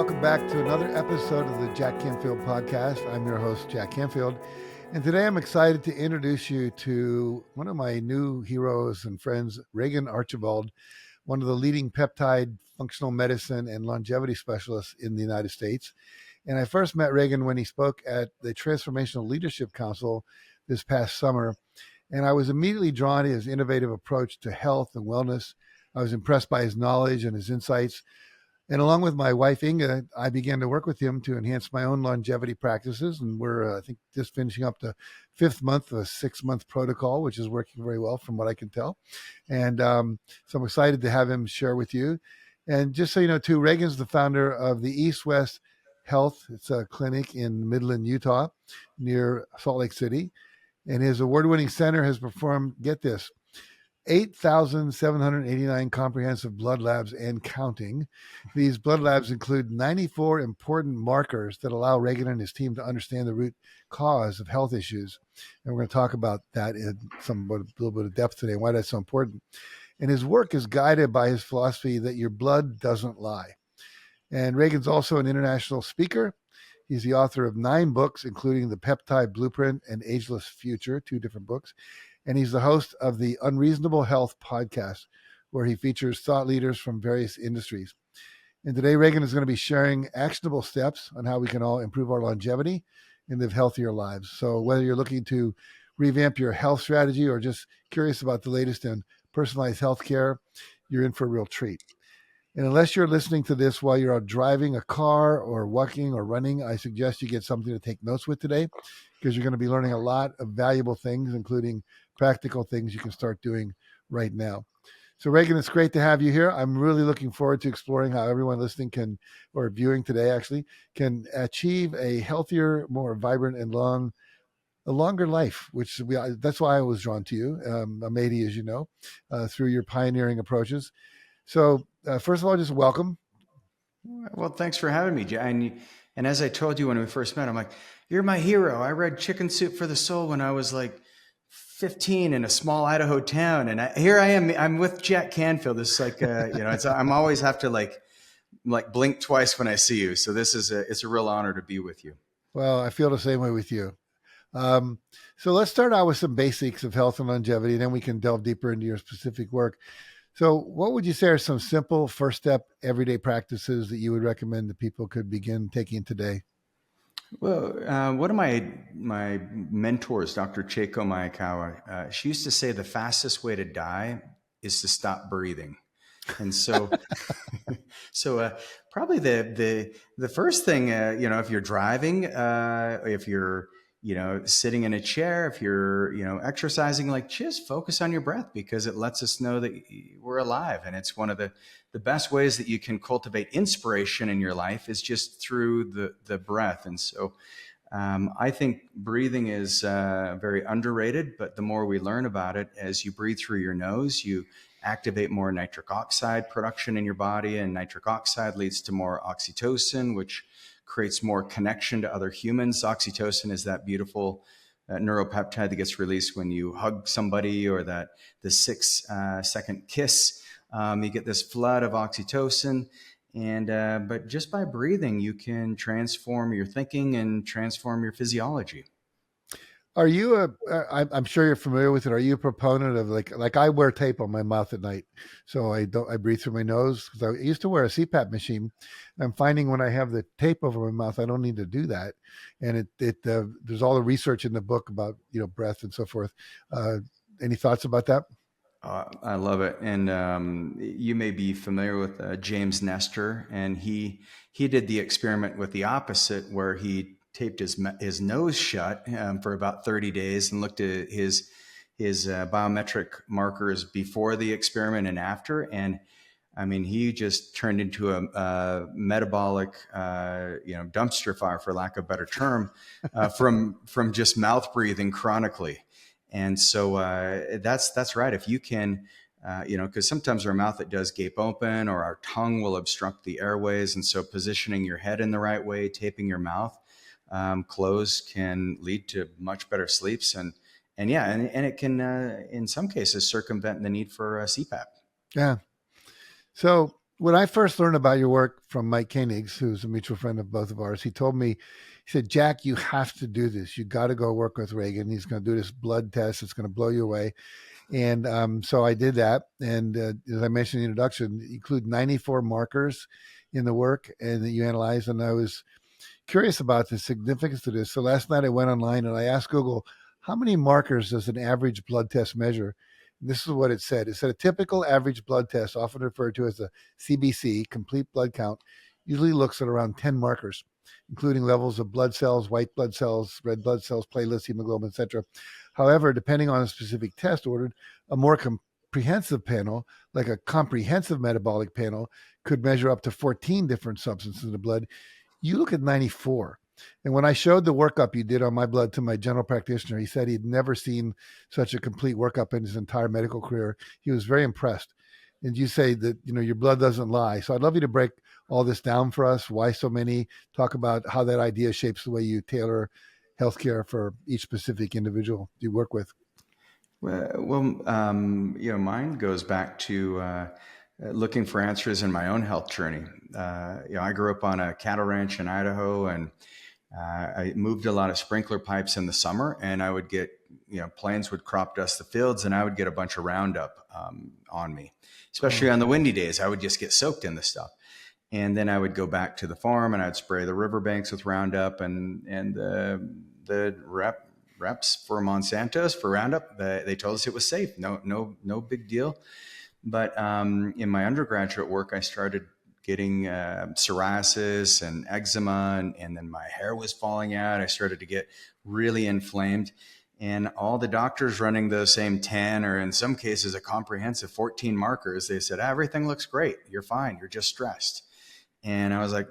welcome back to another episode of the Jack Canfield Podcast. I'm your host, Jack Canfield, and today I'm excited to introduce you to one of my new heroes and friends, Regan Archibald, one of the leading peptide, functional medicine, and longevity specialists in the United States. And I first met Regan when he spoke at the Transformational Leadership Council this past summer, and I was immediately drawn to his innovative approach to health and wellness. I was impressed by his knowledge and his insights. And along with my wife, Inga, I began to work with him to enhance my own longevity practices. And we're, I think, just finishing up the 5th month of a 6-month protocol, which is working very well from what I can tell. And so I'm excited to have him share with you. And just so you know, too, Reagan's the founder of the East West Health. It's a clinic in Midland, Utah, near Salt Lake City. And his award-winning center has performed, get this, 8,789 comprehensive blood labs and counting. These blood labs include 94 important markers that allow Reagan and his team to understand the root cause of health issues. And we're going to talk about that in a little bit of depth today and why that's so important. And his work is guided by his philosophy that your blood doesn't lie. And Reagan's also an international speaker. He's the author of 9 books, including The Peptide Blueprint and Ageless Future, 2 different books. And he's the host of the Unreasonable Health podcast, where he features thought leaders from various industries. And today, Reagan is going to be sharing actionable steps on how we can all improve our longevity and live healthier lives. So whether you're looking to revamp your health strategy or just curious about the latest in personalized healthcare, you're in for a real treat. And unless you're listening to this while you're out driving a car or walking or running, I suggest you get something to take notes with today, because you're going to be learning a lot of valuable things, including practical things you can start doing right now. So Reagan, it's great to have you here. I'm really looking forward to exploring how everyone listening can, or viewing today actually, can achieve a healthier, more vibrant and a longer life, that's why I was drawn to you. I'm 80, as you know, through your pioneering approaches. So first of all, just welcome. Well, thanks for having me, Jay. And as I told you when we first met, I'm like, you're my hero. I read Chicken Soup for the Soul when I was like 15 in a small Idaho town. And here I am. I'm with Jack Canfield. This is like, I'm always have to like blink twice when I see you. So it's a real honor to be with you. Well, I feel the same way with you. So let's start out with some basics of health and longevity, and then we can delve deeper into your specific work. So what would you say are some simple first step everyday practices that you would recommend that people could begin taking today? Well, one of my mentors, Dr. Cheiko Maekawa, she used to say the fastest way to die is to stop breathing. And so, probably the first thing, if you're driving, if you're, sitting in a chair, if you're, exercising, like just focus on your breath, because it lets us know that we're alive. And it's one of the best ways that you can cultivate inspiration in your life is just through the breath. And so I think breathing is very underrated, but the more we learn about it, as you breathe through your nose, you activate more nitric oxide production in your body, and nitric oxide leads to more oxytocin, which creates more connection to other humans. Oxytocin is that beautiful neuropeptide that gets released when you hug somebody, or the 6-second kiss. You get this flood of oxytocin, and but just by breathing, you can transform your thinking and transform your physiology. Are you I'm sure you're familiar with it. Are you a proponent of like I wear tape on my mouth at night, so I breathe through my nose, because I used to wear a CPAP machine. I'm finding when I have the tape over my mouth, I don't need to do that. And there's all the research in the book about, breath and so forth. Any thoughts about that? I love it. And you may be familiar with James Nestor, and he did the experiment with the opposite, where he taped his nose shut for about 30 days and looked at his biometric markers before the experiment and after. And I mean, he just turned into a metabolic, dumpster fire, for lack of a better term, from just mouth breathing chronically. And so that's right. If you can, because sometimes our mouth, it does gape open, or our tongue will obstruct the airways. And so positioning your head in the right way, taping your mouth closed, can lead to much better sleeps. And it can, in some cases, circumvent the need for CPAP. Yeah. So When I first learned about your work from Mike Koenigs, who's a mutual friend of both of ours, he told me, he said, Jack, you have to do this. You got to go work with Reagan. He's going to do this blood test. It's going to blow you away. And so I did that. And as I mentioned in the introduction, include 94 markers in the work and that you analyzed. And I was curious about the significance of this. So last night I went online and I asked Google, how many markers does an average blood test measure? And this is what it said. It said a typical average blood test, often referred to as a CBC, complete blood count, usually looks at around 10 markers, including levels of blood cells, white blood cells, red blood cells, platelets, hemoglobin, etc. However, depending on a specific test ordered, a more comprehensive panel, like a comprehensive metabolic panel, could measure up to 14 different substances in the blood. You look at 94. And when I showed the workup you did on my blood to my general practitioner, he said he'd never seen such a complete workup in his entire medical career. He was very impressed. And you say that, your blood doesn't lie. So I'd love you to break all this down for us. Why so many? Talk about how that idea shapes the way you tailor healthcare for each specific individual you work with. Well, mine goes back to looking for answers in my own health journey. I grew up on a cattle ranch in Idaho, and I moved a lot of sprinkler pipes in the summer, and I would get, planes would crop dust the fields, and I would get a bunch of Roundup on me, especially on the windy days. I would just get soaked in the stuff. And then I would go back to the farm and I'd spray the riverbanks with Roundup, and the reps for Monsanto's for Roundup, they told us it was safe. No big deal. But in my undergraduate work, I started getting psoriasis and eczema, and then my hair was falling out. I started to get really inflamed, and all the doctors running those same 10, or in some cases a comprehensive 14 markers, they said, everything looks great. You're fine. You're just stressed. And I was like,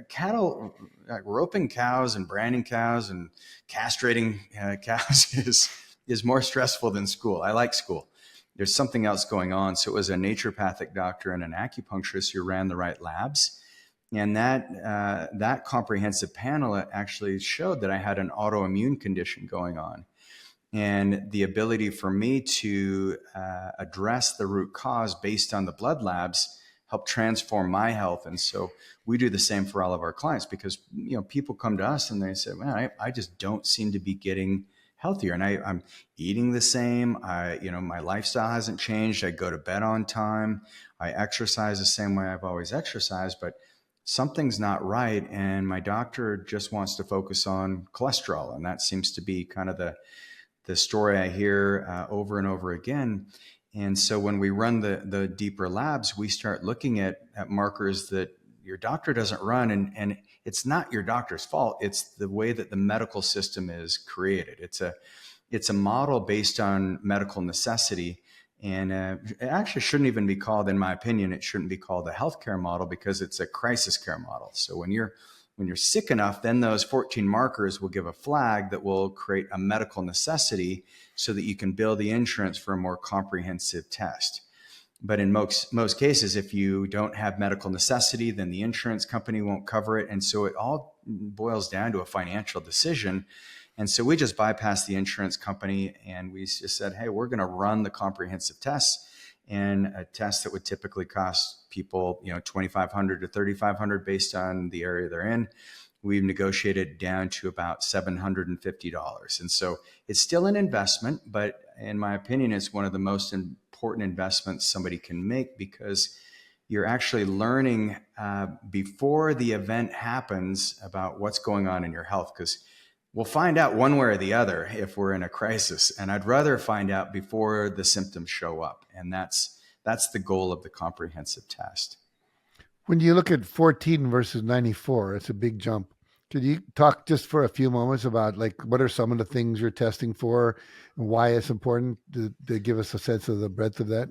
cattle, roping cows and branding cows and castrating cows is more stressful than school. I like school. There's something else going on. So it was a naturopathic doctor and an acupuncturist who ran the right labs. And that comprehensive panel actually showed that I had an autoimmune condition going on. And the ability for me to address the root cause based on the blood labs helped transform my health. And so we do the same for all of our clients, because people come to us and they say, man, I just don't seem to be getting healthier, and I'm eating the same. My lifestyle hasn't changed. I go to bed on time. I exercise the same way I've always exercised, but something's not right. And my doctor just wants to focus on cholesterol. And that seems to be kind of the story I hear over and over again. And so when we run the deeper labs, we start looking at markers that your doctor doesn't run, and it's not your doctor's fault. It's the way that the medical system is created. It's a model based on medical necessity, and it actually shouldn't even be called, in my opinion, it shouldn't be called a healthcare model, because it's a crisis care model. So when you're sick enough, then those 14 markers will give a flag that will create a medical necessity so that you can bill the insurance for a more comprehensive test. But in most cases, if you don't have medical necessity, then the insurance company won't cover it. And so it all boils down to a financial decision. And so we just bypassed the insurance company, and we just said, hey, we're going to run the comprehensive tests, and a test that would typically cost people, $2,500 to $3,500 based on the area they're in. We've negotiated down to about $750. And so it's still an investment, but in my opinion, it's one of the most important investments somebody can make, because you're actually learning before the event happens about what's going on in your health, because we'll find out one way or the other if we're in a crisis. And I'd rather find out before the symptoms show up. And that's the goal of the comprehensive test. When you look at 14 versus 94, it's a big jump. Could you talk just for a few moments about what are some of the things you're testing for and why it's important to give us a sense of the breadth of that?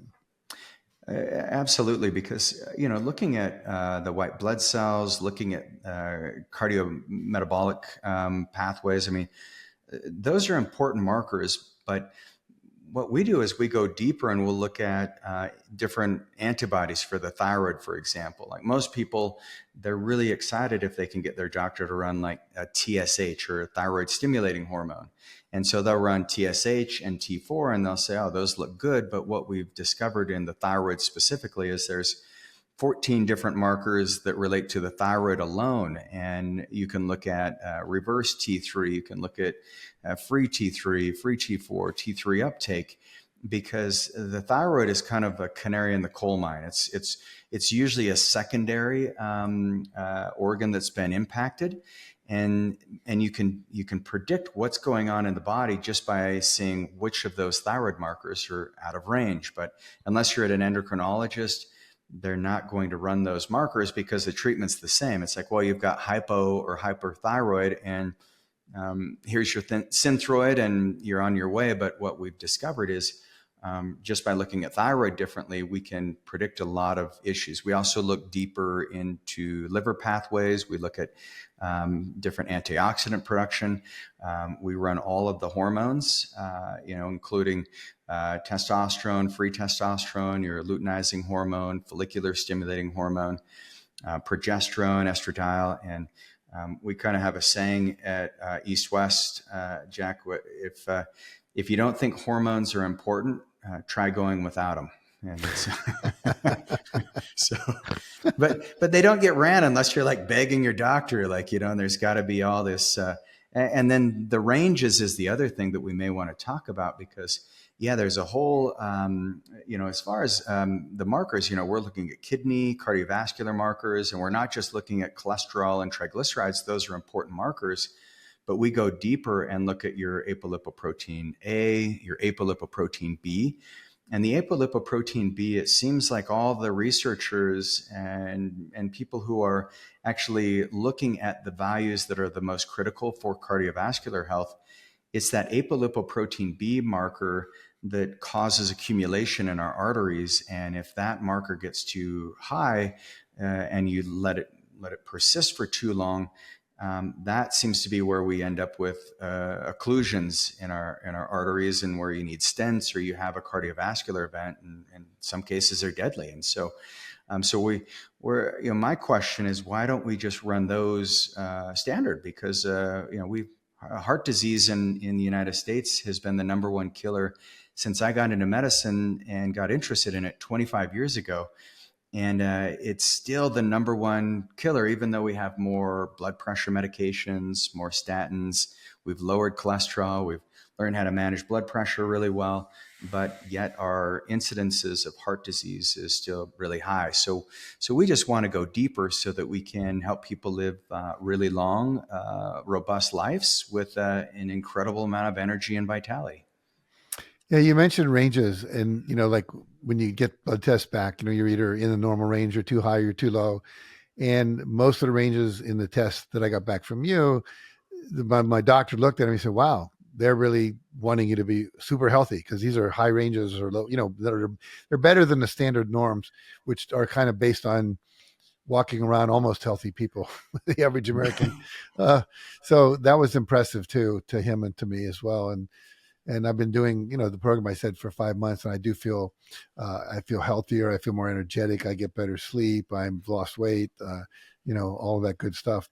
Absolutely, because looking at the white blood cells, looking at cardiometabolic pathways, those are important markers. But what we do is we go deeper and we'll look at different antibodies for the thyroid, for example. Like most people, they're really excited if they can get their doctor to run like a TSH, or a thyroid stimulating hormone. And so they'll run TSH and T4 and they'll say, oh, those look good. But what we've discovered in the thyroid specifically is there's 14 different markers that relate to the thyroid alone. And you can look at reverse T3, you can look at free T3, free T4, T3 uptake, because the thyroid is kind of a canary in the coal mine. It's usually a secondary organ that's been impacted. And you can predict what's going on in the body just by seeing which of those thyroid markers are out of range. But unless you're at an endocrinologist, they're not going to run those markers because the treatment's the same. It's like, well, you've got hypo or hyperthyroid, and here's your synthroid, and you're on your way. But what we've discovered is just by looking at thyroid differently, we can predict a lot of issues. We also look deeper into liver pathways. We look at different antioxidant production. We run all of the hormones, including testosterone, free testosterone, your luteinizing hormone, follicular stimulating hormone, progesterone, estradiol, and we kind of have a saying at East West, Jack. If you don't think hormones are important, try going without them. And but they don't get ran unless you're like begging your doctor, and there's got to be all this. And then the ranges is the other thing that we may want to talk about, because there's a whole, as far as the markers, we're looking at kidney, cardiovascular markers, and we're not just looking at cholesterol and triglycerides. Those are important markers. But we go deeper and look at your apolipoprotein A, your apolipoprotein B. And the apolipoprotein B, it seems like all the researchers and people who are actually looking at the values that are the most critical for cardiovascular health, it's that apolipoprotein B marker that causes accumulation in our arteries. And if that marker gets too high and you let it persist for too long, that seems to be where we end up with occlusions in our arteries, and where you need stents or you have a cardiovascular event, and in some cases they're deadly. And so my question is, why don't we just run those standard? Because heart disease in the United States has been the number one killer since I got into medicine and got interested in it 25 years ago. And it's still the number one killer, even though we have more blood pressure medications, more statins. We've lowered cholesterol. We've learned how to manage blood pressure really well. But yet our incidences of heart disease is still really high. So we just want to go deeper so that we can help people live really long, robust lives with an incredible amount of energy and vitality. Yeah, you mentioned ranges, and like when you get blood tests back, you're either in the normal range, or too high, or too low. And most of the ranges in the test that I got back from you, my doctor looked at him and he said, "Wow, they're really wanting you to be super healthy, because these are high ranges, or low, they're better than the standard norms, which are kind of based on walking around almost healthy people, the average American." So that was impressive too, to him and to me as well. And I've been doing, the program I said for 5 months, and I do feel, I feel healthier. I feel more energetic. I get better sleep. I've lost weight, all of that good stuff.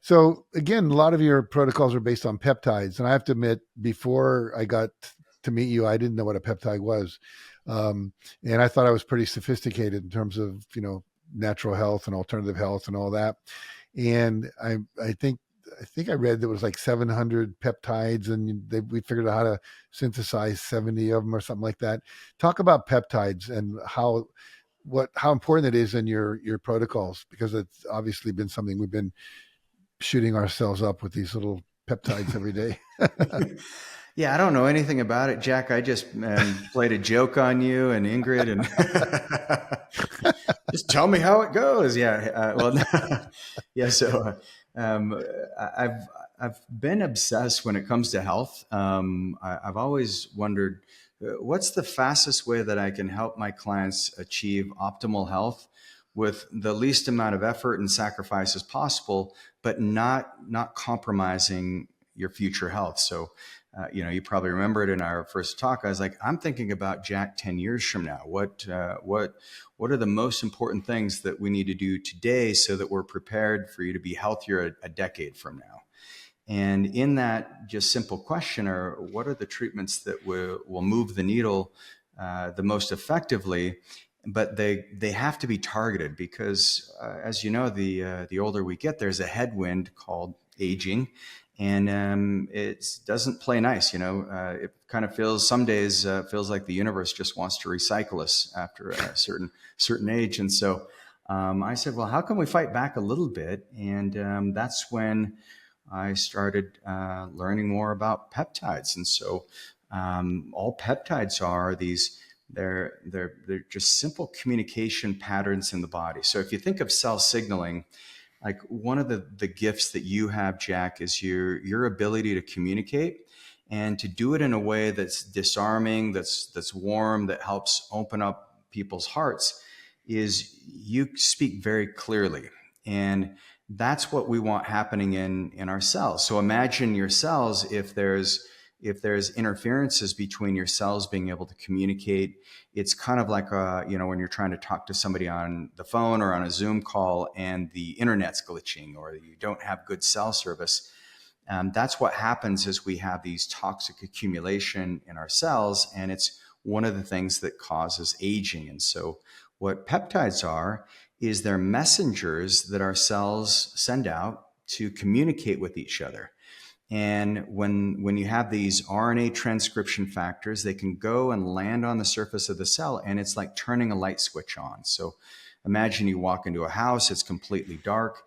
So again, a lot of your protocols are based on peptides. And I have to admit, before I got to meet you, I didn't know what a peptide was. And I thought I was pretty sophisticated in terms of, natural health and alternative health and all that. And I think I read there was like 700 peptides, and we figured out how to synthesize 70 of them or something like that. Talk about peptides and how important it is in your protocols, because it's obviously been something we've been shooting ourselves up with these little peptides every day. Yeah, I don't know anything about it, Jack. I just played a joke on you and Ingrid, and just tell me how it goes. Yeah, yeah. So I've been obsessed when it comes to health. I've always wondered, what's the fastest way that I can help my clients achieve optimal health with the least amount of effort and sacrifice as possible, but not compromising your future health. So, you probably remember it in our first talk. I was like, I'm thinking about Jack 10 years from now. What are the most important things that we need to do today so that we're prepared for you to be healthier a decade from now? And in that just simple question, are what are the treatments that will move the needle the most effectively? but they have to be targeted because, as you know, the older we get, there's a headwind called aging, and it doesn't play nice. It kind of feels some days feels like the universe just wants to recycle us after a certain age, and so I said, well, how can we fight back a little bit? And that's when I started learning more about peptides, and so all peptides are these. They're just simple communication patterns in the body. So if you think of cell signaling, like one of the gifts that you have, Jack, is your ability to communicate and to do it in a way that's disarming, that's warm, that helps open up people's hearts. Is you speak very clearly, and that's what we want happening in our cells. So imagine your cells, if there's interferences between your cells being able to communicate, it's kind of like when you're trying to talk to somebody on the phone or on a Zoom call and the internet's glitching or you don't have good cell service. That's what happens as we have these toxic accumulation in our cells, and it's one of the things that causes aging. And so what peptides are is they're messengers that our cells send out to communicate with each other. And when you have these RNA transcription factors, they can go and land on the surface of the cell, and it's like turning a light switch on. So imagine you walk into a house, it's completely dark,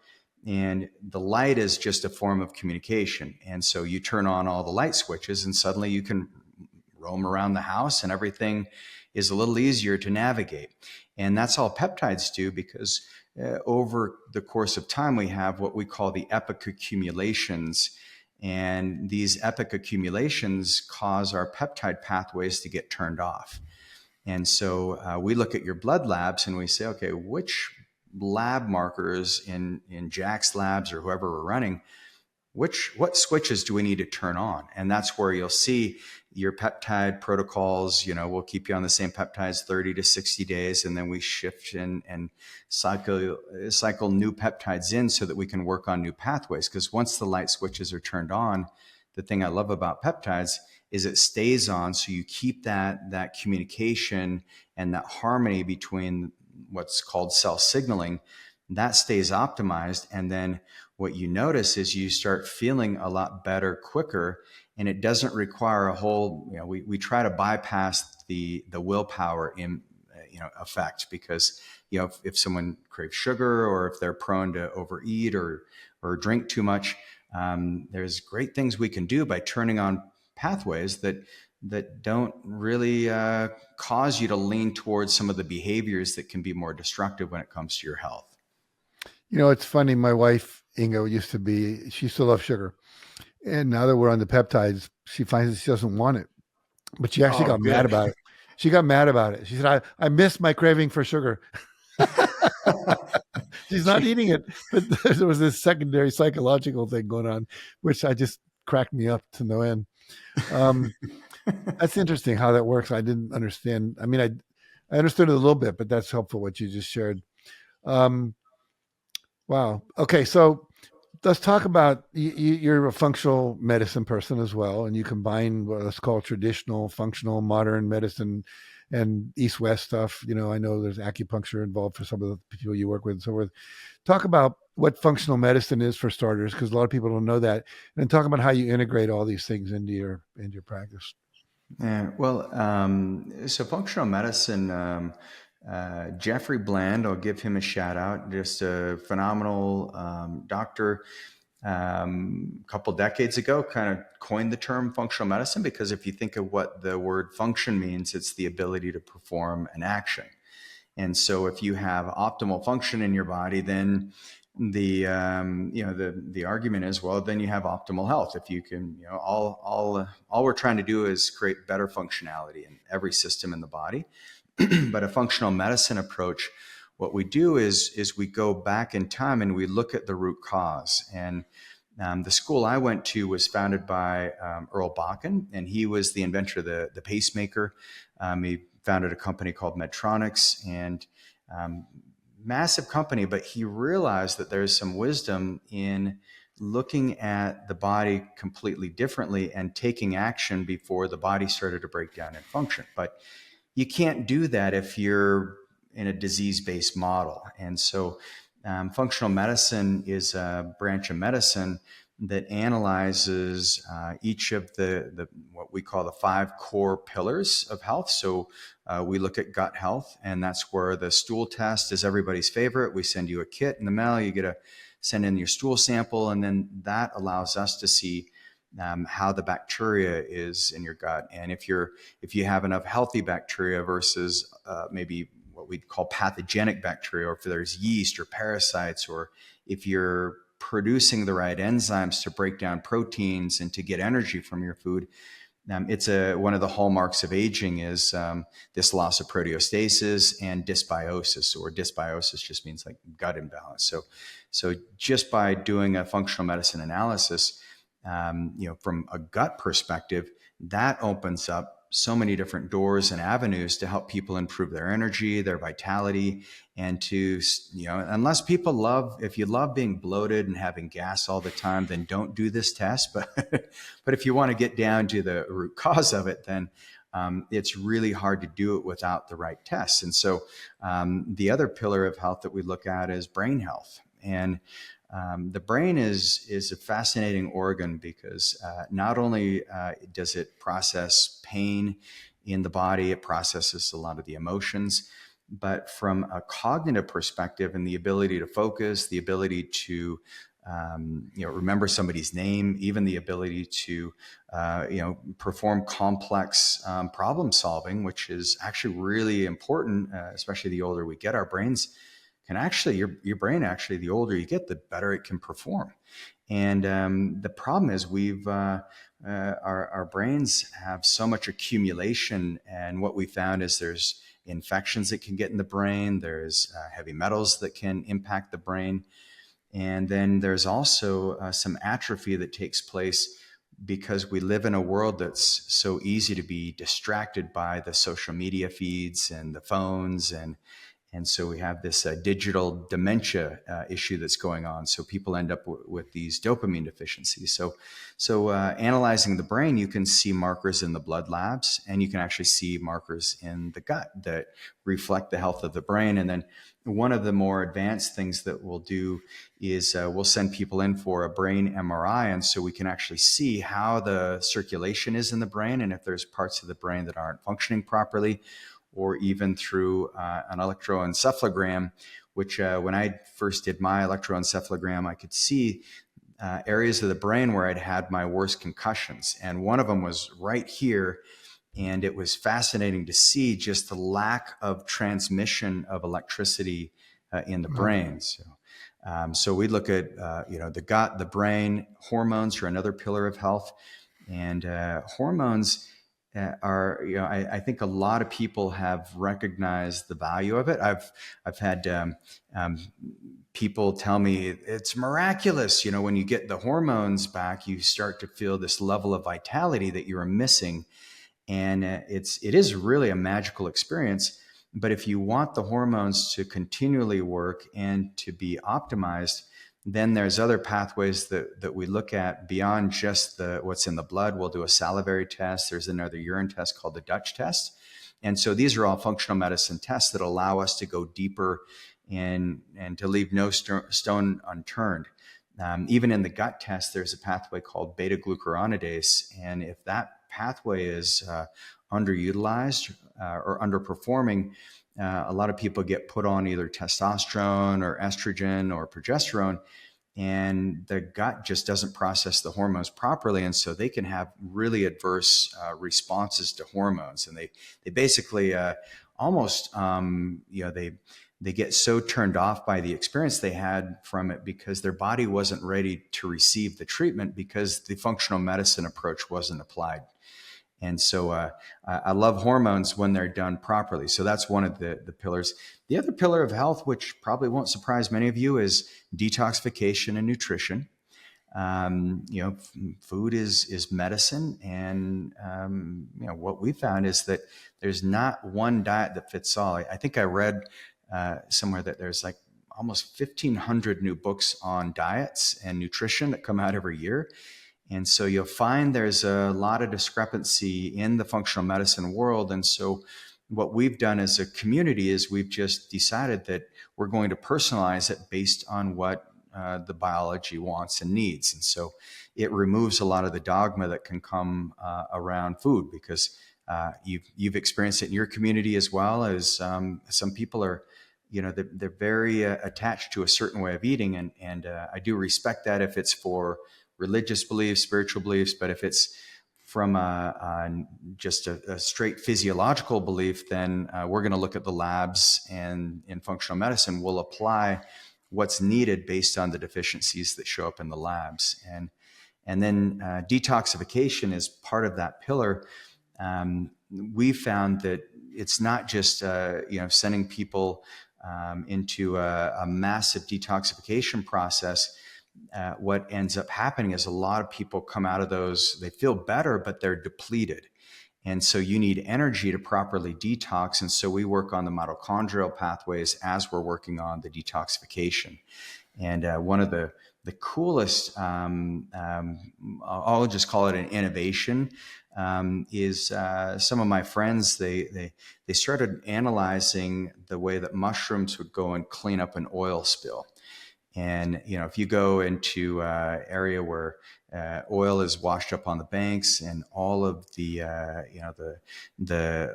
and the light is just a form of communication. And so you turn on all the light switches, and suddenly you can roam around the house, and everything is a little easier to navigate. And that's all peptides do, because over the course of time, we have what we call the epic accumulations. And these epic accumulations cause our peptide pathways to get turned off. And so we look at your blood labs and we say, okay, which lab markers in Jack's labs or whoever we're running, what switches do we need to turn on? And that's where you'll see your peptide protocols. We'll keep you on the same peptides 30 to 60 days, and then we shift in and cycle new peptides in so that we can work on new pathways. Because once the light switches are turned on, the thing I love about peptides is it stays on, so you keep that communication and that harmony between what's called cell signaling. That stays optimized, and then what you notice is you start feeling a lot better quicker, and it doesn't require a whole, we try to bypass the willpower effect, because if someone craves sugar or if they're prone to overeat or drink too much, there's great things we can do by turning on pathways that don't really cause you to lean towards some of the behaviors that can be more destructive when it comes to your health. It's funny. My wife, Inga, she still loves sugar. And now that we're on the peptides, she finds that she doesn't want it. But she actually got mad about it. She got mad about it. She said, I miss my craving for sugar. She's not eating it. But there was this secondary psychological thing going on, which I just cracked me up to no end. That's interesting how that works. I didn't understand. I mean, I understood it a little bit, but that's helpful what you just shared. Wow. Okay. So let's talk about, you're a functional medicine person as well, and you combine what's called traditional, functional, modern medicine and East-West stuff. I know there's acupuncture involved for some of the people you work with and so forth. Talk about what functional medicine is for starters, because a lot of people don't know that, and talk about how you integrate all these things into your practice. Yeah. Well, so functional medicine, Jeffrey Bland, I'll give him a shout out, just a phenomenal doctor. A couple decades ago, kind of coined the term functional medicine, because if you think of what the word function means, it's the ability to perform an action. And so if you have optimal function in your body, then the argument is, well, then you have optimal health. If you can, all we're trying to do is create better functionality in every system in the body. But a functional medicine approach, what we do is we go back in time and we look at the root cause. And the school I went to was founded by Earl Bakken, and he was the inventor of the pacemaker. He founded a company called Medtronics, and massive company, but he realized that there's some wisdom in looking at the body completely differently and taking action before the body started to break down and function. But you can't do that if you're in a disease-based model. And so functional medicine is a branch of medicine that analyzes each of the what we call the 5 core pillars of health. So we look at gut health, and that's where the stool test is everybody's favorite. We send you a kit in the mail. You get to send in your stool sample, and then that allows us to see how the bacteria is in your gut, and if you have enough healthy bacteria versus maybe what we'd call pathogenic bacteria, or if there's yeast or parasites, or if you're producing the right enzymes to break down proteins and to get energy from your food. It's one of the hallmarks of aging is this loss of proteostasis and dysbiosis, or dysbiosis just means like gut imbalance. So just by doing a functional medicine analysis, from a gut perspective, that opens up so many different doors and avenues to help people improve their energy, their vitality, and to, unless if you love being bloated and having gas all the time, then don't do this test. But if you want to get down to the root cause of it, then it's really hard to do it without the right tests. And so the other pillar of health that we look at is brain health. And the brain is a fascinating organ because not only does it process pain in the body, it processes a lot of the emotions, but from a cognitive perspective and the ability to focus, the ability to remember somebody's name, even the ability to perform complex problem solving, which is actually really important, especially the older we get. Our brains can actually, your brain actually, the older you get, the better it can perform. And the problem is our brains have so much accumulation, and what we found is there's infections that can get in the brain, there's heavy metals that can impact the brain, and then there's also some atrophy that takes place because we live in a world that's so easy to be distracted by the social media feeds and the phones, and so we have this digital dementia issue that's going on. So people end up with these dopamine deficiencies. So analyzing the brain, you can see markers in the blood labs, and you can actually see markers in the gut that reflect the health of the brain. And then one of the more advanced things that we'll do is we'll send people in for a brain MRI. And so we can actually see how the circulation is in the brain, and if there's parts of the brain that aren't functioning properly, or even through an electroencephalogram, which when I first did my electroencephalogram, I could see areas of the brain where I'd had my worst concussions. And one of them was right here. And it was fascinating to see just the lack of transmission of electricity in the brain. So we look at, the gut, the brain. Hormones are another pillar of health. And hormones I think a lot of people have recognized the value of it. I've had people tell me it's miraculous. When you get the hormones back, you start to feel this level of vitality that you were missing. And it is really a magical experience. But if you want the hormones to continually work and to be optimized, then there's other pathways that we look at beyond just what's in the blood. We'll do a salivary test. There's another urine test called the Dutch test. And so these are all functional medicine tests that allow us to go deeper and to leave no stone unturned. Even in the gut test, there's a pathway called beta-glucuronidase. And if that pathway is underutilized or underperforming, a lot of people get put on either testosterone or estrogen or progesterone, and the gut just doesn't process the hormones properly. And so they can have really adverse responses to hormones. And they basically almost, they get so turned off by the experience they had from it because their body wasn't ready to receive the treatment because the functional medicine approach wasn't applied. And so I love hormones when they're done properly. So that's one of the pillars. The other pillar of health, which probably won't surprise many of you, is detoxification and nutrition. Food is medicine. And, what we found is that there's not one diet that fits all. I think I read somewhere that there's like almost 1,500 new books on diets and nutrition that come out every year. And so you'll find there's a lot of discrepancy in the functional medicine world. And so what we've done as a community is we've just decided that we're going to personalize it based on what the biology wants and needs. And so it removes a lot of the dogma that can come around food, because you've experienced it in your community as well. As some people are, they're very attached to a certain way of eating. And I do respect that if it's for religious beliefs, spiritual beliefs, but if it's from just a straight physiological belief, then we're going to look at the labs, and in functional medicine, we'll apply what's needed based on the deficiencies that show up in the labs. And then detoxification is part of that pillar. We found that it's not just sending people into a massive detoxification process. What ends up happening is a lot of people come out of those, they feel better, but they're depleted. And so you need energy to properly detox. And so we work on the mitochondrial pathways as we're working on the detoxification. And one of the coolest, I'll just call it an innovation, is some of my friends, they started analyzing the way that mushrooms would go and clean up an oil spill. And, if you go into an area where oil is washed up on the banks and all of the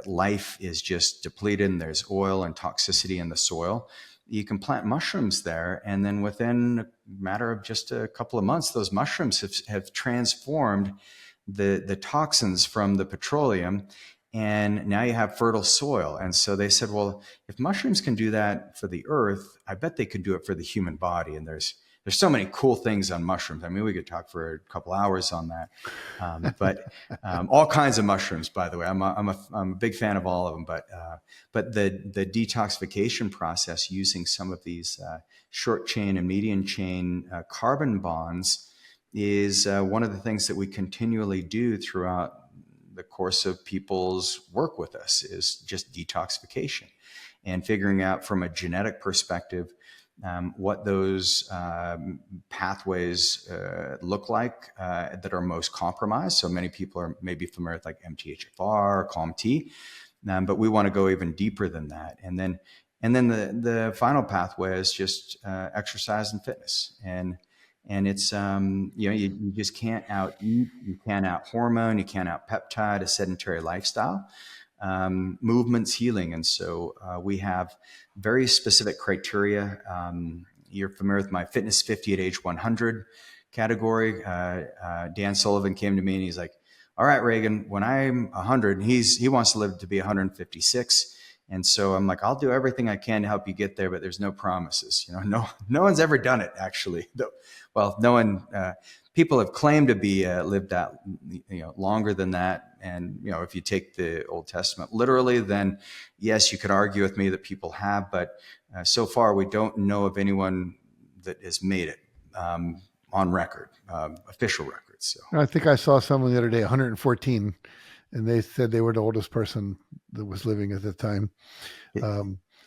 life is just depleted and there's oil and toxicity in the soil, you can plant mushrooms there. And then within a matter of just a couple of months, those mushrooms have transformed the toxins from the petroleum. And now you have fertile soil. And so they said, well, if mushrooms can do that for the earth, I bet they could do it for the human body. And there's so many cool things on mushrooms. I mean, we could talk for a couple hours on that. But all kinds of mushrooms, by the way. I'm a big fan of all of them. But the detoxification process using some of these short chain and medium chain carbon bonds is one of the things that we continually do throughout the course of people's work with us, is just detoxification and figuring out from a genetic perspective what those pathways look like that are most compromised. So many people are maybe familiar with like MTHFR, COMT, but we want to go even deeper than that. And then the final pathway is just exercise and fitness. And it's, you just can't out eat, you can't out hormone, you can't out peptide, a sedentary lifestyle. Movement's healing. And so we have very specific criteria. You're familiar with my Fitness 50 at age 100 category. Dan Sullivan came to me and he's like, all right, Reagan, when I'm 100, and he wants to live to be 156. And so I'm like, I'll do everything I can to help you get there, but there's no promises. No one's ever done it, actually. Well, no one. People have claimed to be lived that longer than that. And if you take the Old Testament literally, then yes, you could argue with me that people have. But so far, we don't know of anyone that has made it on record, official records. So I think I saw someone the other day, 114. And they said they were the oldest person that was living at the time.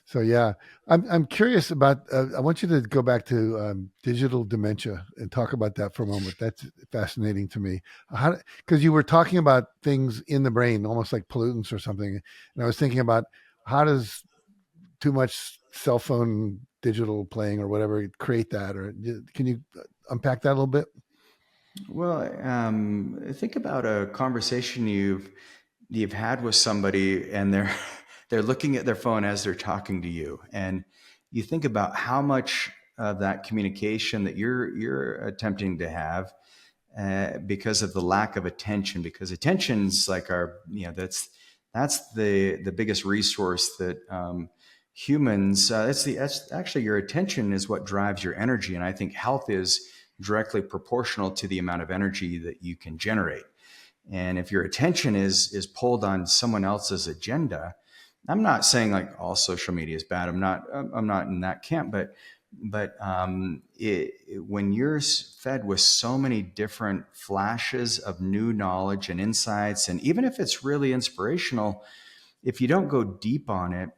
So yeah, I'm curious about. I want you to go back to digital dementia and talk about that for a moment. That's fascinating to me. Because you were talking about things in the brain, almost like pollutants or something, and I was thinking about how does too much cell phone digital playing or whatever create that? Or can you unpack that a little bit? Well, think about a conversation you've had with somebody, and they're looking at their phone as they're talking to you, and you think about how much of that communication that you're attempting to have because of the lack of attention. Because attention's like that's the biggest resource that humans. That's actually, your attention is what drives your energy, and I think health is directly proportional to the amount of energy that you can generate. And if your attention is pulled on someone else's agenda, I'm not saying like all social media is bad. I'm not in that camp, but when you're fed with so many different flashes of new knowledge and insights, and even if it's really inspirational, if you don't go deep on it,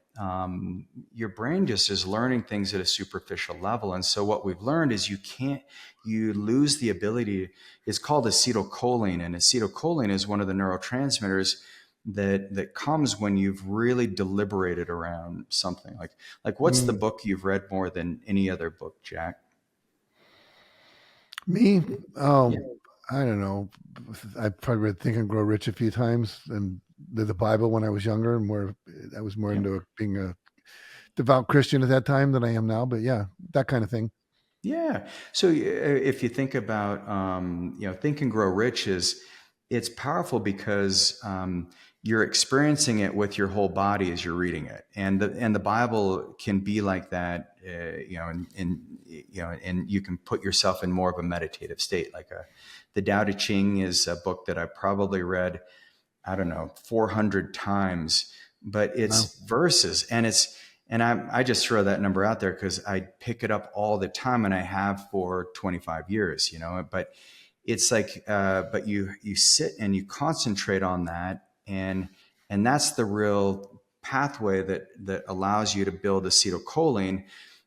your brain just is learning things at a superficial level. And so what we've learned is you lose the ability. It's called acetylcholine, and acetylcholine is one of the neurotransmitters that comes when you've really deliberated around something. Like what's the Mm. book you've read more than any other book, Jack? Me? Yeah. I don't know. I probably read Think and Grow Rich a few times, and the Bible when I was younger, and more. I was more Yeah. into being a devout Christian at that time than I am now. But yeah, that kind of thing. Yeah. So if you think about, Think and Grow Rich it's powerful because you're experiencing it with your whole body as you're reading it, and the Bible can be like that, and you can put yourself in more of a meditative state. The Tao Te Ching is a book that I probably read, I don't know, 400 times, but Wow. it's verses, and I just throw that number out there because I pick it up all the time, and I have for 25 years, but it's but you sit and you concentrate on that, and that's the real pathway that allows you to build acetylcholine.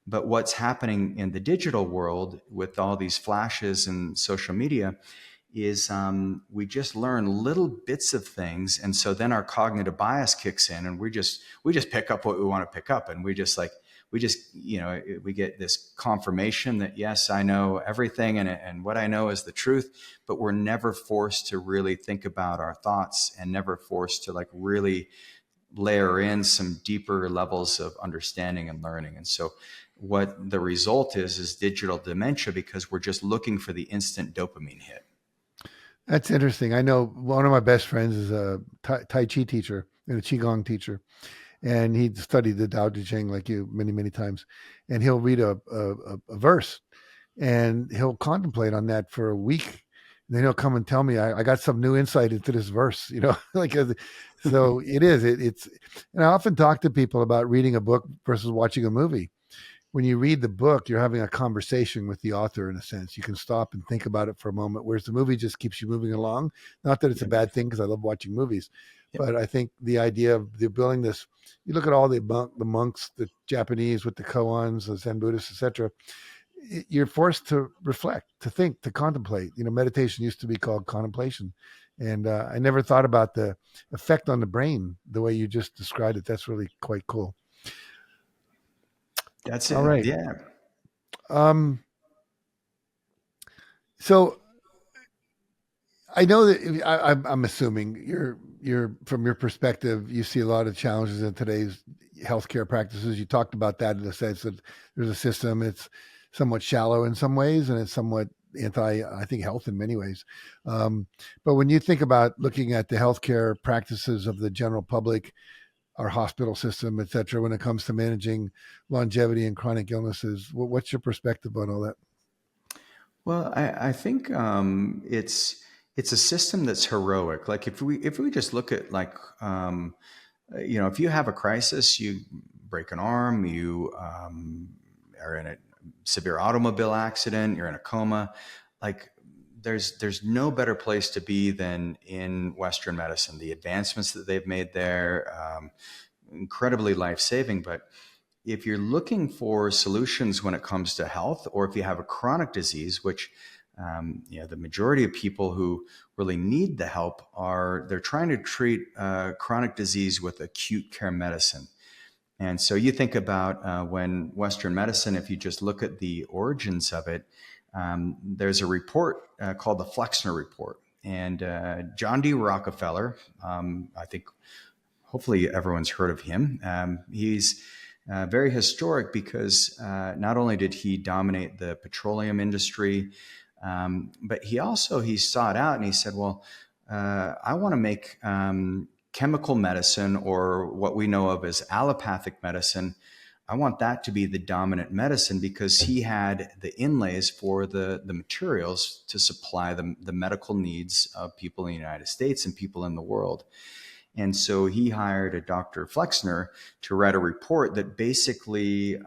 But what's happening in the digital world with all these flashes and social media is we just learn little bits of things, and so then our cognitive bias kicks in, and we just pick up what we want to pick up, and we get this confirmation that yes, I know everything, and what I know is the truth, but we're never forced to really think about our thoughts, and never forced to really layer in some deeper levels of understanding and learning. And so what the result is digital dementia, because we're just looking for the instant dopamine hit. That's interesting. I know one of my best friends is a Tai Chi teacher and a Qigong teacher, and he studied the Tao Te Ching like you many, many times. And he'll read a verse, and he'll contemplate on that for a week. And then he'll come and tell me, I got some new insight into this verse, so it's, and I often talk to people about reading a book versus watching a movie. When you read the book, you're having a conversation with the author in a sense. You can stop and think about it for a moment, whereas the movie just keeps you moving along. Not that it's a Yep. bad thing, because I love watching movies, Yep. but I think the idea of the building this, you look at all the monks, the Japanese with the koans, the Zen Buddhists, etc. You're forced to reflect, to think, to contemplate. Meditation used to be called contemplation. And I never thought about the effect on the brain the way you just described it. That's really quite cool. That's All it. right. Yeah. So I know that I'm assuming you're from your perspective, you see a lot of challenges in today's healthcare practices. You talked about that in the sense that there's a system. It's somewhat shallow in some ways, and it's somewhat I think, health in many ways. But when you think about looking at the healthcare practices of the general public, our hospital system, et cetera, when it comes to managing longevity and chronic illnesses, what's your perspective on all that? Well, I think it's a system that's heroic. Like if we just look at if you have a crisis, you break an arm, you are in a severe automobile accident, you're in a coma, like there's no better place to be than in Western medicine. The advancements that they've made there, incredibly life-saving. But if you're looking for solutions when it comes to health, or if you have a chronic disease, which the majority of people who really need the help they're trying to treat chronic disease with acute care medicine. And so you think about when Western medicine, if you just look at the origins of it, there's a report called the Flexner Report. And John D. Rockefeller, I think hopefully everyone's heard of him. He's very historic because not only did he dominate the petroleum industry, but he sought out and he said, well, I want to make chemical medicine, or what we know of as allopathic medicine, I want that to be the dominant medicine, because he had the inlays for the materials to supply the medical needs of people in the United States and people in the world. And so he hired a Dr. Flexner to write a report that basically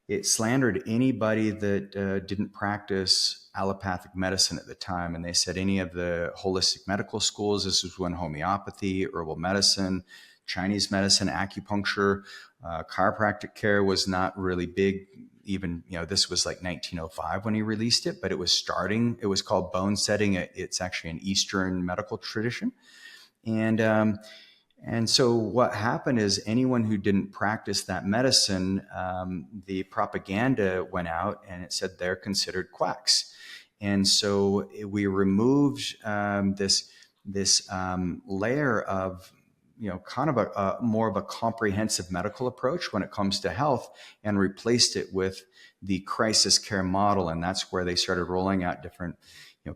it slandered anybody that didn't practice allopathic medicine at the time. And they said any of the holistic medical schools, this was when homeopathy, herbal medicine, Chinese medicine, acupuncture, chiropractic care was not really big. Even, this was like 1905 when he released it, but it was starting. It was called bone setting. It's actually an Eastern medical tradition. And so what happened is anyone who didn't practice that medicine, the propaganda went out and it said they're considered quacks. And so we removed this layer of, kind of a more of a comprehensive medical approach when it comes to health, and replaced it with the crisis care model. And that's where they started rolling out different,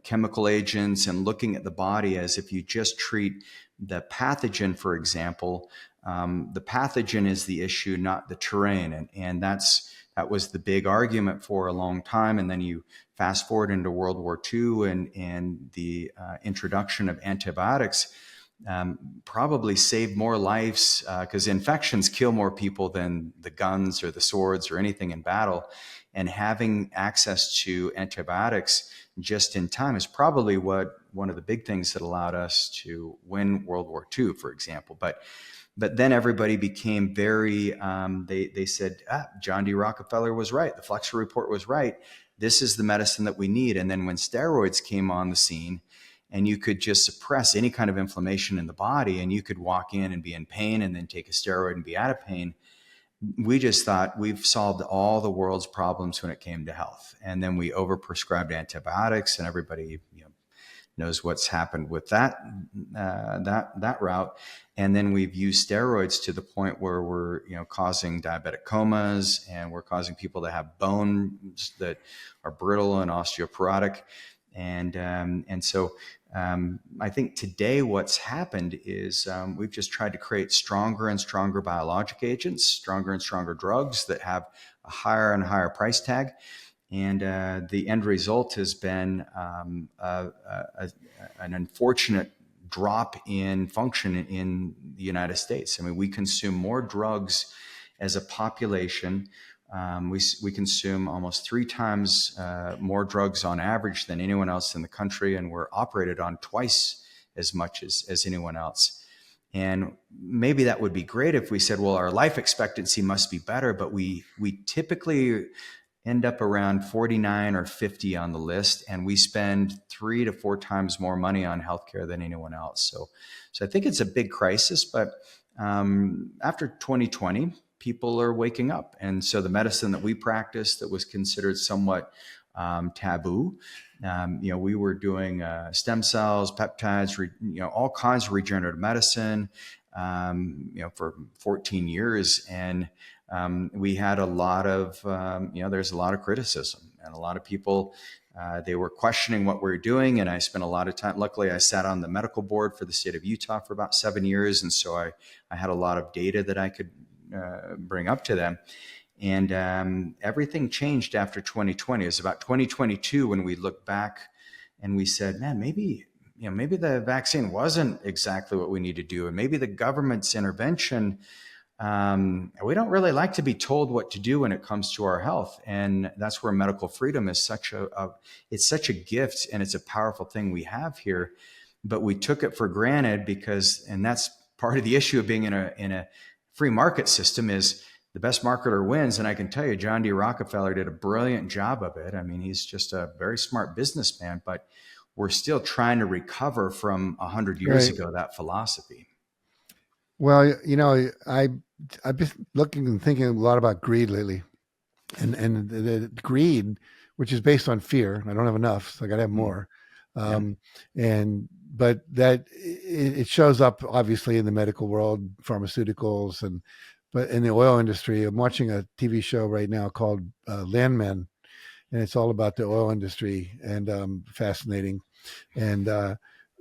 chemical agents and looking at the body as if you just treat the pathogen, for example. The pathogen is the issue, not the terrain. And that was the big argument for a long time. And then you fast forward into World War II and the introduction of antibiotics probably saved more lives, because infections kill more people than the guns or the swords or anything in battle. And having access to antibiotics just in time is probably one of the big things that allowed us to win World War II, for example. But then everybody became very, they said, John D. Rockefeller was right. The Fletcher Report was right. This is the medicine that we need. And then when steroids came on the scene, and you could just suppress any kind of inflammation in the body, and you could walk in and be in pain and then take a steroid and be out of pain, we just thought we've solved all the world's problems when it came to health. And then we overprescribed antibiotics, and everybody knows what's happened with that route. And then we've used steroids to the point where we're causing diabetic comas, and we're causing people to have bones that are brittle and osteoporotic. And so I think today what's happened is we've just tried to create stronger and stronger biologic agents, stronger and stronger drugs that have a higher and higher price tag. And the end result has been an unfortunate drop in function in the United States. I mean, we consume more drugs as a population. We consume almost 3 times more drugs on average than anyone else in the country, and we're operated on twice as much as anyone else. And maybe that would be great if we said, well, our life expectancy must be better, but we typically end up around 49 or 50 on the list, and we spend 3 to 4 times more money on healthcare than anyone else. So I think it's a big crisis, but after 2020, people are waking up. And so the medicine that we practiced that was considered somewhat taboo, we were doing stem cells, peptides, all kinds of regenerative medicine, for 14 years. And we had a lot of, there's a lot of criticism, and a lot of people, they were questioning what we were doing. And I spent a lot of time, luckily I sat on the medical board for the state of Utah for about 7 years. And so I had a lot of data that I could bring up to them. And everything changed after 2020. It was about 2022 when we looked back and we said, man, maybe the vaccine wasn't exactly what we need to do. And maybe the government's intervention, we don't really like to be told what to do when it comes to our health. And that's where medical freedom is it's such a gift, and it's a powerful thing we have here. But we took it for granted and that's part of the issue of being in a free market system, is the best marketer wins. And I can tell you, John D. Rockefeller did a brilliant job of it. I mean, he's just a very smart businessman, but we're still trying to recover from 100 years ago, that philosophy. Well, I've been looking and thinking a lot about greed lately, and the greed, which is based on fear. I don't have enough, so I got to have more. But that it shows up obviously in the medical world, pharmaceuticals, but in the oil industry. I'm watching a TV show right now called Landmen, and it's all about the oil industry, and fascinating. And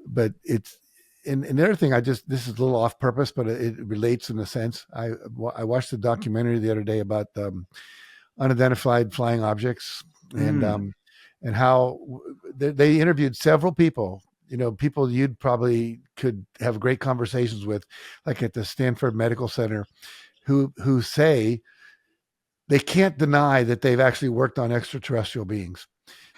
but it's and the other thing, this is a little off purpose, but it relates in a sense. I watched a documentary the other day about unidentified flying objects, and how they interviewed several people, people you'd probably could have great conversations with, like at the Stanford Medical Center, who say they can't deny that they've actually worked on extraterrestrial beings.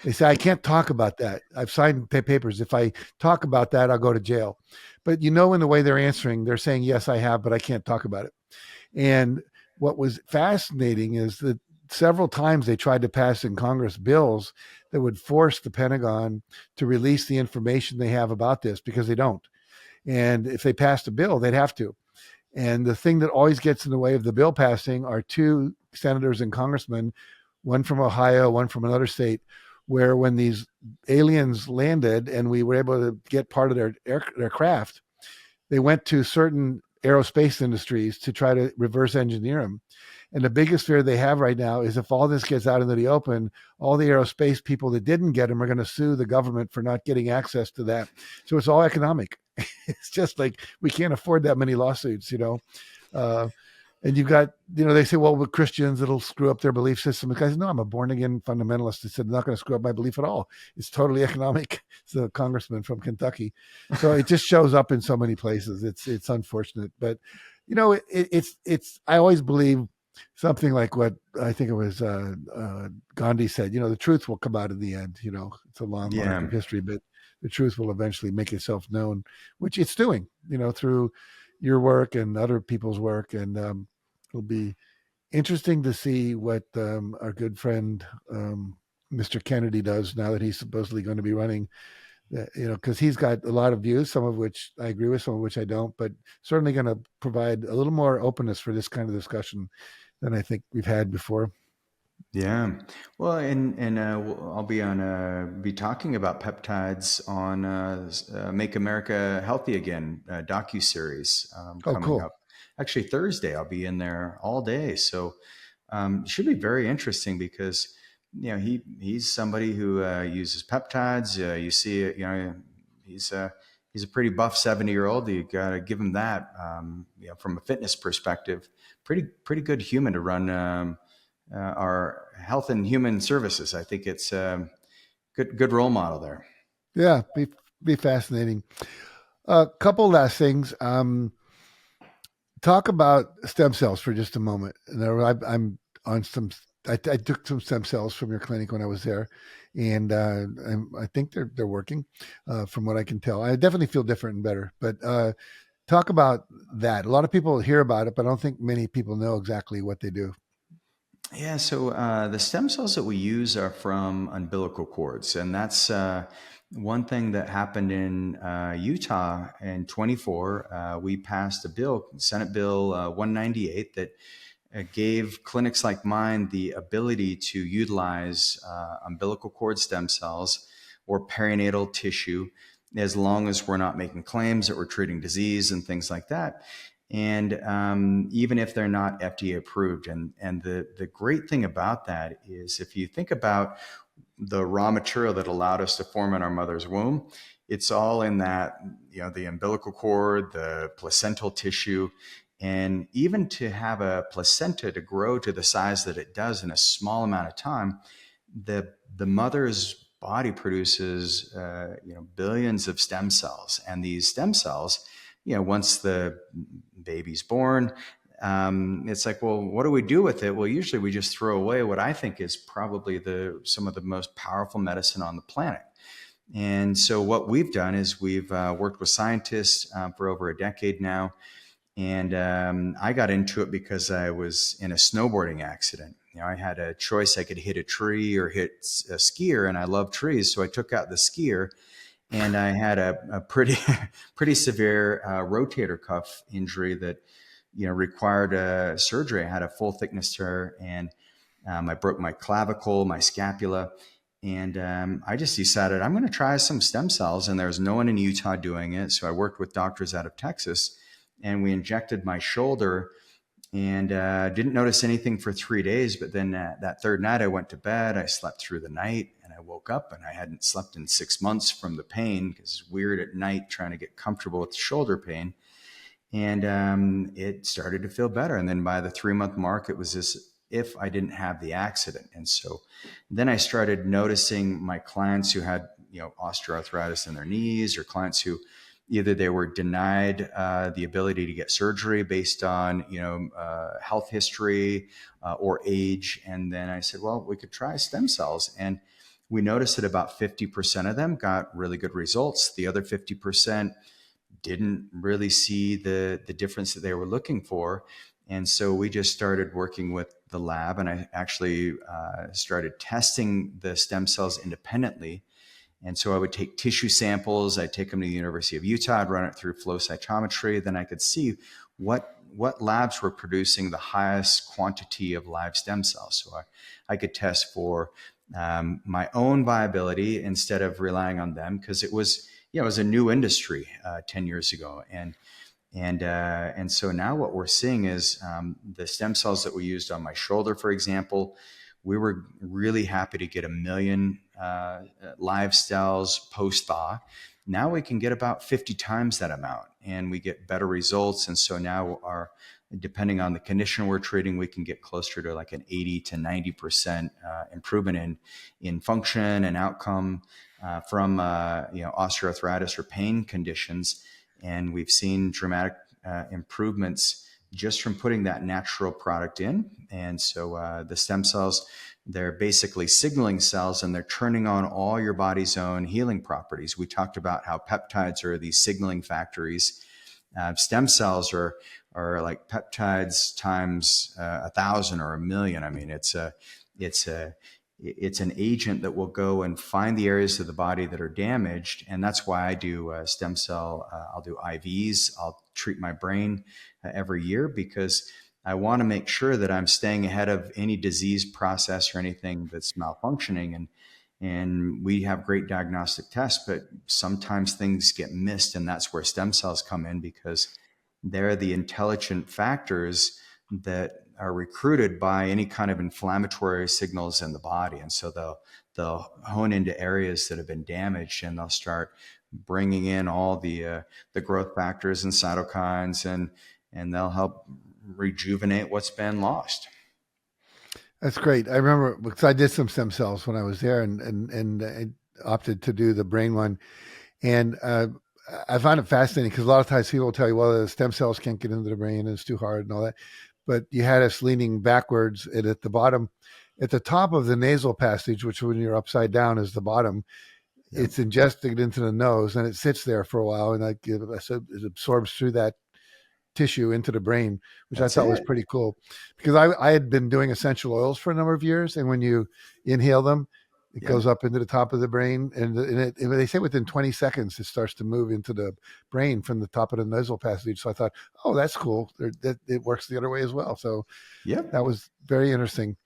They say, I can't talk about that. I've signed papers. If I talk about that, I'll go to jail. But in the way they're answering, they're saying, yes, I have, but I can't talk about it. And what was fascinating is that several times they tried to pass in Congress bills that would force the Pentagon to release the information they have about this, because they don't. And if they passed a bill, they'd have to. And the thing that always gets in the way of the bill passing are two senators and congressmen, one from Ohio, one from another state, where when these aliens landed and we were able to get part of their craft, they went to certain aerospace industries to try to reverse engineer them. And the biggest fear they have right now is if all this gets out into the open, all the aerospace people that didn't get them are going to sue the government for not getting access to that. So it's all economic. It's just like we can't afford that many lawsuits, and you've got, they say, well, with Christians, it'll screw up their belief system. The guy says, no, I'm a born again fundamentalist. He said, not going to screw up my belief at all. It's totally economic. It's a congressman from Kentucky. So it just shows up in so many places. It's unfortunate, but I always believe something like what I think it was Gandhi said, the truth will come out in the end. It's a long arc of history, but the truth will eventually make itself known, which it's doing, through your work and other people's work. And it'll be interesting to see what our good friend, Mr. Kennedy does now that he's supposedly going to be running, because he's got a lot of views, some of which I agree with, some of which I don't, but certainly going to provide a little more openness for this kind of discussion than I think we've had before. Yeah. Well, and I'll be talking about peptides on Make America Healthy Again docuseries coming cool. up. Actually, Thursday, I'll be in there all day. So it should be very interesting because, he's somebody who uses peptides. You see, he's a pretty buff 70-year-old. You got to give him that, from a fitness perspective, pretty good human to run our health and human services. I think it's a good role model there. Yeah, be fascinating. A couple last things. Talk about stem cells for just a moment. I'm on I took some stem cells from your clinic when I was there, and I think they're working, from what I can tell. I definitely feel different and better. But talk about that. A lot of people hear about it, but I don't think many people know exactly what they do. Yeah, so the stem cells that we use are from umbilical cords, and that's one thing that happened in Utah in 24. We passed a bill, Senate Bill 198, that gave clinics like mine the ability to utilize umbilical cord stem cells or perinatal tissue, as long as we're not making claims that we're treating disease and things like that. And even if they're not FDA approved. And the great thing about that is, if you think about the raw material that allowed us to form in our mother's womb, it's all in that, the umbilical cord, the placental tissue. And even to have a placenta to grow to the size that it does in a small amount of time, the mother's body produces billions of stem cells. And these stem cells, once the baby's born, it's like, well, what do we do with it? Well, usually we just throw away what I think is probably some of the most powerful medicine on the planet. And so what we've done is we've worked with scientists for over a decade now. And I got into it because I was in a snowboarding accident. I had a choice. I could hit a tree or hit a skier, and I love trees. So I took out the skier. And I had a pretty severe rotator cuff injury that, required surgery. I had a full thickness tear, and I broke my clavicle, my scapula, and I just decided I'm going to try some stem cells. And there's no one in Utah doing it, so I worked with doctors out of Texas, and we injected my shoulder, and didn't notice anything for 3 days. But then that third night, I went to bed. I slept through the night. I woke up and I hadn't slept in 6 months from the pain, because it's weird at night trying to get comfortable with shoulder pain. And it started to feel better. And then by the 3-month mark, it was as if I didn't have the accident. And so then I started noticing my clients who had, osteoarthritis in their knees, or clients who either they were denied the ability to get surgery based on, health history or age. And then I said, well, we could try stem cells. And we noticed that about 50% of them got really good results. The other 50% didn't really see the difference that they were looking for. And so we just started working with the lab, and I actually started testing the stem cells independently. And so I would take tissue samples, I'd take them to the University of Utah, I'd run it through flow cytometry, then I could see what labs were producing the highest quantity of live stem cells. So I could test for my own viability instead of relying on them, because it was a new industry 10 years ago. And so now what we're seeing is the stem cells that we used on my shoulder, for example, we were really happy to get 1 million live cells post-thaw. Now we can get about 50 times that amount, and we get better results. And so now depending on the condition we're treating, we can get closer to like an 80 to 90% improvement in function and outcome from osteoarthritis or pain conditions. And we've seen dramatic improvements just from putting that natural product in. And so the stem cells, they're basically signaling cells, and they're turning on all your body's own healing properties. We talked about how peptides are these signaling factories. Stem cells are like peptides times 1,000 or 1,000,000. I mean, it's an agent that will go and find the areas of the body that are damaged. And that's why I do stem cell. I'll do IVs. I'll treat my brain every year, because I want to make sure that I'm staying ahead of any disease process or anything that's malfunctioning. And we have great diagnostic tests, but sometimes things get missed. And that's where stem cells come in, because they're the intelligent factors that are recruited by any kind of inflammatory signals in the body. And so they'll hone into areas that have been damaged, and they'll start bringing in all the growth factors and cytokines, and they'll help rejuvenate what's been lost. That's great. I remember, because I did some stem cells when I was there, and I opted to do the brain one. And I find it fascinating, because a lot of times people will tell you, well, the stem cells can't get into the brain and it's too hard and all that. But you had us leaning backwards, and at the bottom, at the top of the nasal passage, which when you're upside down is the bottom, it's ingested into the nose, and it sits there for a while, and it absorbs through that tissue into the brain, which I thought was pretty cool, because I had been doing essential oils for a number of years, and when you inhale them, it goes up into the top of the brain, and they say within 20 seconds it starts to move into the brain from the top of the nasal passage. So I thought, oh, that's cool. It works the other way as well. So that was very interesting.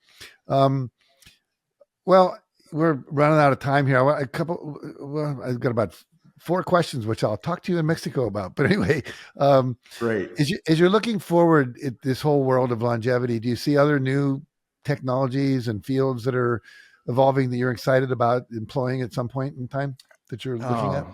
Well, we're running out of time here. I've got about 4 questions, which I'll talk to you in Mexico about. But anyway, great. As you're looking forward at this whole world of longevity, do you see other new technologies and fields that are evolving that you're excited about employing at some point in time that you're looking at?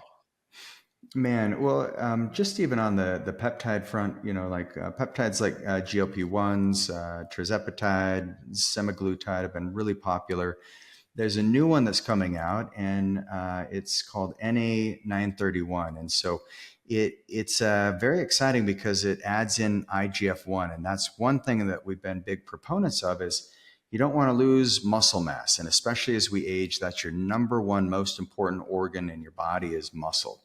Man, well, just even on the peptide front, like peptides like GLP-1s, tirzepatide, semaglutide have been really popular. There's a new one that's coming out, and it's called NA931. And so it's very exciting, because it adds in IGF-1. And that's one thing that we've been big proponents of, is you don't want to lose muscle mass. And especially as we age, that's your number one most important organ in your body is muscle.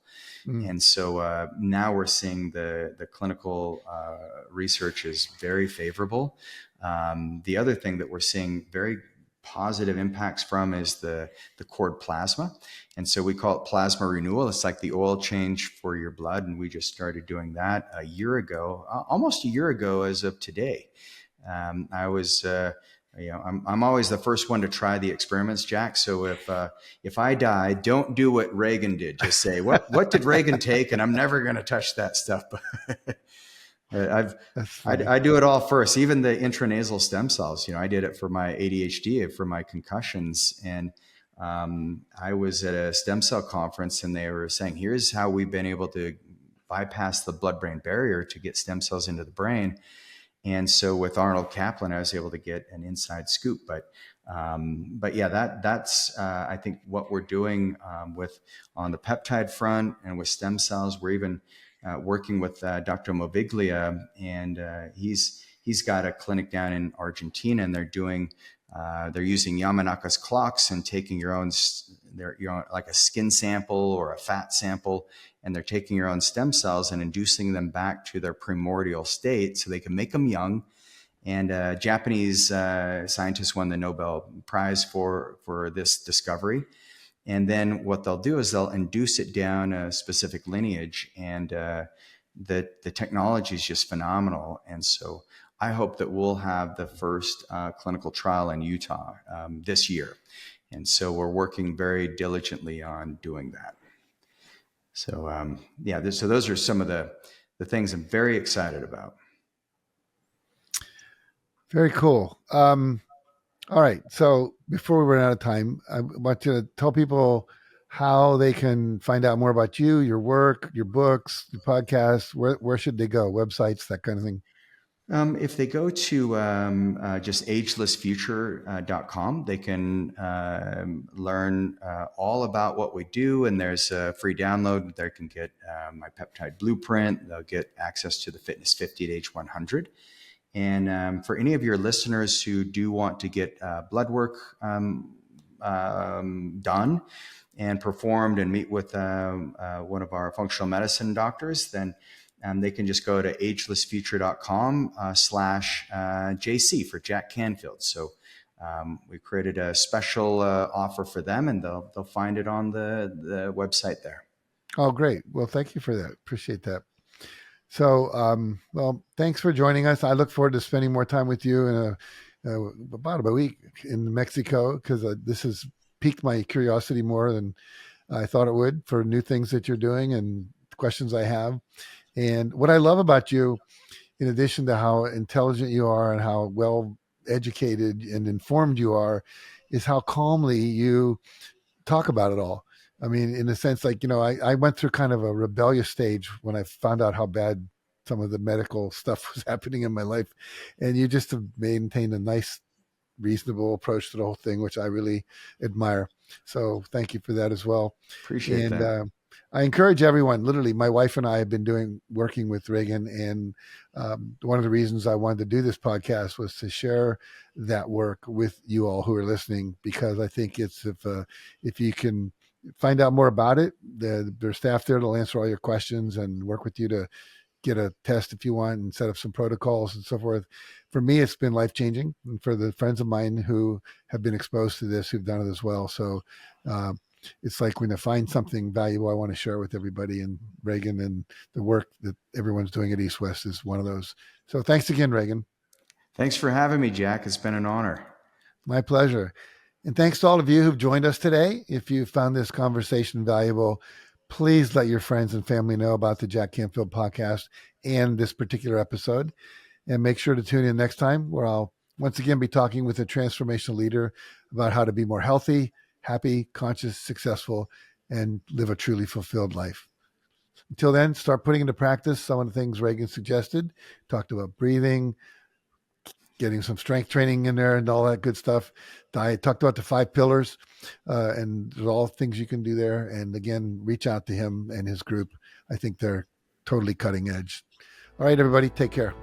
And so now we're seeing the clinical research is very favorable. The other thing that we're seeing very positive impacts from is the cord plasma. And so we call it plasma renewal. It's like the oil change for your blood. And we just started doing that a year ago, almost a year ago as of today. I was, I'm always the first one to try the experiments, Jack. So if I die, don't do what Reagan did. Just say, what did Reagan take? And I'm never going to touch that stuff. I do it all first, even the intranasal stem cells. I did it for my ADHD, for my concussions. And I was at a stem cell conference, and they were saying, here's how we've been able to bypass the blood-brain barrier to get stem cells into the brain. And so with Arnold Kaplan, I was able to get an inside scoop. But yeah, that's I think what we're doing on the peptide front and with stem cells. We're even working with Dr. Moviglia, and he's got a clinic down in Argentina, and they're using Yamanaka's clocks and taking your own like a skin sample or a fat sample, and they're taking your own stem cells and inducing them back to their primordial state so they can make them young. And Japanese scientists won the Nobel Prize for this discovery. And then what they'll do is they'll induce it down a specific lineage, and the technology is just phenomenal. And so I hope that we'll have the first clinical trial in Utah this year. And so we're working very diligently on doing that. So so those are some of the things I'm very excited about. Very cool. All right. So before we run out of time, I want you to tell people how they can find out more about you, your work, your books, your podcasts. Where should they go? Websites, that kind of thing. If they go to just agelessfuture.com, they can learn all about what we do. And there's a free download. They can get my peptide blueprint. They'll get access to the Fitness 50 at age 100. And for any of your listeners who do want to get blood work done and performed and meet with one of our functional medicine doctors, then they can just go to agelessfuture.com/JC for Jack Canfield. So we created a special offer for them, and they'll find it on the website there. Oh, great. Well, thank you for that. Appreciate that. So, well, thanks for joining us. I look forward to spending more time with you in about a week in Mexico, because this has piqued my curiosity more than I thought it would for new things that you're doing and questions I have. And what I love about you, in addition to how intelligent you are and how well educated and informed you are, is how calmly you talk about it all. I mean, in a sense, like, I went through kind of a rebellious stage when I found out how bad some of the medical stuff was happening in my life. And you just have maintained a nice, reasonable approach to the whole thing, which I really admire. So thank you for that as well. Appreciate that. I encourage everyone, literally, my wife and I have been working with Reagan. And one of the reasons I wanted to do this podcast was to share that work with you all who are listening, because I think it's, if you can find out more about it, there's staff there that'll answer all your questions and work with you to get a test if you want and set up some protocols and so forth. For me, it's been life-changing. And for the friends of mine who have been exposed to this, who've done it as well. So it's like when I find something valuable, I want to share with everybody, and Reagan and the work that everyone's doing at East West is one of those. So thanks again, Reagan. Thanks for having me, Jack. It's been an honor. My pleasure. And thanks to all of you who've joined us today. If you found this conversation valuable, please let your friends and family know about the Jack Canfield Podcast and this particular episode. And make sure to tune in next time, where I'll once again be talking with a transformational leader about how to be more healthy, happy, conscious, successful, and live a truly fulfilled life. Until then, start putting into practice some of the things Reagan suggested. Talked about breathing, getting some strength training in there and all that good stuff. Diet, talked about the 5 pillars, and there's all things you can do there. And again, reach out to him and his group. I think they're totally cutting edge. All right, everybody, take care.